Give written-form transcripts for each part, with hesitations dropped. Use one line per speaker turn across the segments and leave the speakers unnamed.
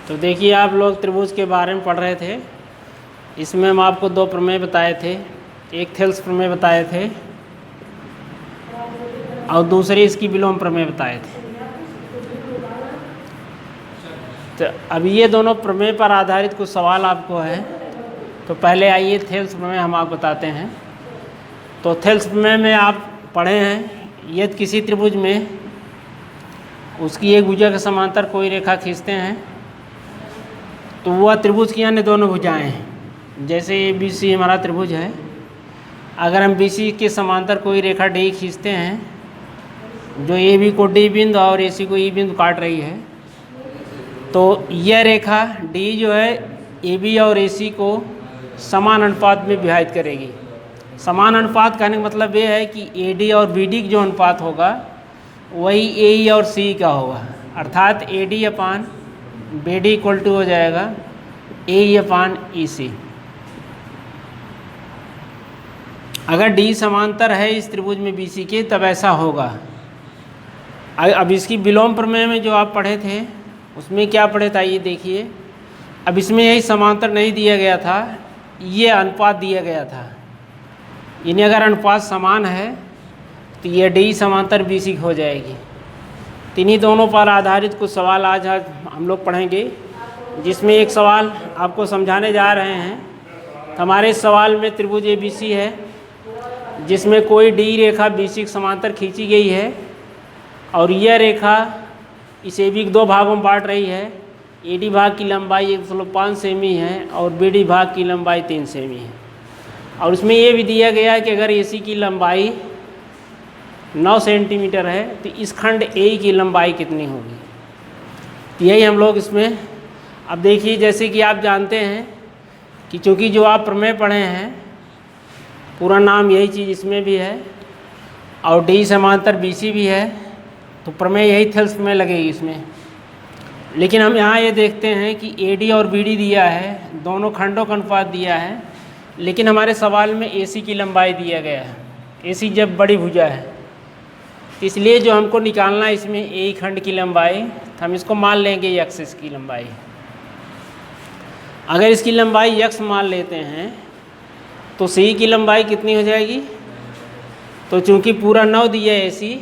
तो देखिए, आप लोग त्रिभुज के बारे में पढ़ रहे थे। इसमें हम आपको दो प्रमेय बताए थे, एक थेल्स प्रमेय बताए थे और दूसरी इसकी विलोम प्रमेय बताए थे। तो अब ये दोनों प्रमेय पर आधारित कुछ सवाल आपको है। तो पहले आइए थेल्स प्रमेय हम आपको बताते हैं। तो थेल्स प्रमेय में आप पढ़े हैं, यदि किसी त्रिभुज में उसकी एक भुजा के समांतर कोई रेखा खींचते हैं तो वह त्रिभुज की अन्य दोनों भुजाएं हैं। जैसे ABC हमारा त्रिभुज है, अगर हम BC के समांतर कोई रेखा D खींचते हैं जो AB को D बिंदु और AC को E बिंदु काट रही है, तो यह रेखा D जो है AB और AC को समान अनुपात में विभाजित करेगी। समान अनुपात कहने का मतलब ये है कि AD और BD का जो अनुपात होगा वही AE और CE का होगा, अर्थात AD upon BD equal to हो जाएगा AE अपान EC। अगर D समांतर है इस त्रिभुज में BC के तब ऐसा होगा। अब इसकी विलोम प्रमेय में जो आप पढ़े थे उसमें क्या पढ़े था ये देखिए। अब इसमें यही समांतर नहीं दिया गया था, ये अनुपात दिया गया था। यानी अगर अनुपात समान है तो ये D समांतर BC हो जाएगी। तो इन्हीं दोनों पर आधारित कुछ सवाल आज हम लोग पढ़ेंगे, जिसमें एक सवाल आपको समझाने जा रहे हैं। तो हमारे सवाल में त्रिभुज ABC है जिसमें कोई D रेखा BC के समांतर खींची गई है और यह रेखा इस AB के दो भागों में बांट रही है। AD भाग की लंबाई 1.5 सेमी है और BD भाग की लंबाई 3 सेमी है। और उसमें ये भी दिया गया है कि अगर AC की लंबाई 9 सेंटीमीटर है तो इस खंड A की लंबाई कितनी होगी। तो यही हम लोग इसमें अब देखिए, जैसे कि आप जानते हैं कि चूँकि जो आप प्रमेय पढ़े हैं पूरा नाम यही चीज़ इसमें भी है और D समांतर BC भी है, तो प्रमेय यही थेल्स प्रमेय लगेगी इसमें। लेकिन हम यहाँ ये देखते हैं कि AD और BD दिया है, दोनों खंडों का अनुपात दिया है, लेकिन हमारे सवाल में AC की लंबाई दिया गया है। AC जब बड़ी भुजा है तो इसलिए जो हमको निकालना है इसमें A खंड की लंबाई, तो हम इसको मान लेंगे x इसकी लंबाई। अगर इसकी लंबाई x मान लेते हैं तो C की लंबाई कितनी हो जाएगी। तो चूंकि पूरा 9 दिया है AC,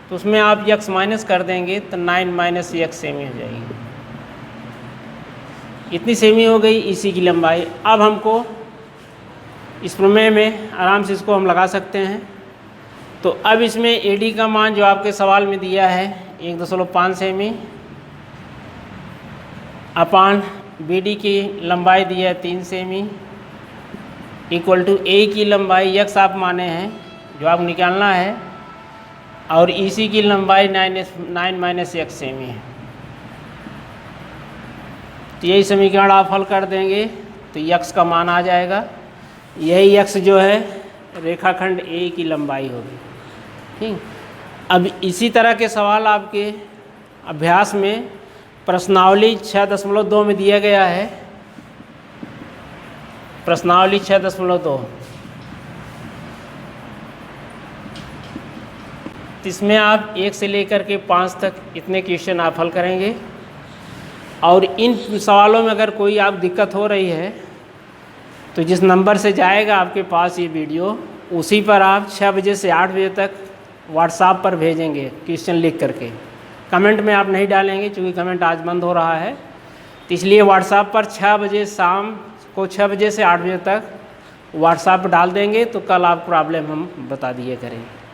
तो उसमें आप x माइनस कर देंगे तो 9 माइनस x सेमी हो जाएगी। इतनी सेमी हो गई EC की लंबाई। अब हमको इस प्रमेय में आराम से इसको हम लगा सकते हैं। तो अब इसमें AD का मान जो आपके सवाल में दिया है 1.5 सेमी अपान BD की लंबाई दी है 3 सेमी इक्वल टू A की लंबाई x आप माने हैं जो आपको निकालना है और EC की लंबाई 9 माइनस x सेमी है। तो यही समीकरण आप हल कर देंगे तो x का मान आ जाएगा। यही x जो है रेखाखंड A की लंबाई होगी। ठीक, अब इसी तरह के सवाल आपके अभ्यास में प्रश्नावली 6.2 में दिया गया है। प्रश्नावली 6.2, इसमें आप 1 से लेकर के 5 तक इतने क्वेश्चन आप हल करेंगे। और इन सवालों में अगर कोई आप दिक्कत हो रही है तो जिस नंबर से जाएगा आपके पास ये वीडियो, उसी पर आप 6 बजे से 8 बजे तक व्हाट्सएप पर भेजेंगे क्वेश्चन लिख करके। कमेंट में आप नहीं डालेंगे क्योंकि कमेंट आज बंद हो रहा है, तो इसलिए व्हाट्सएप पर 6 बजे शाम को 6 बजे से 8 बजे तक व्हाट्सएप पर डाल देंगे तो कल आप प्रॉब्लम हम बता दिए करेंगे।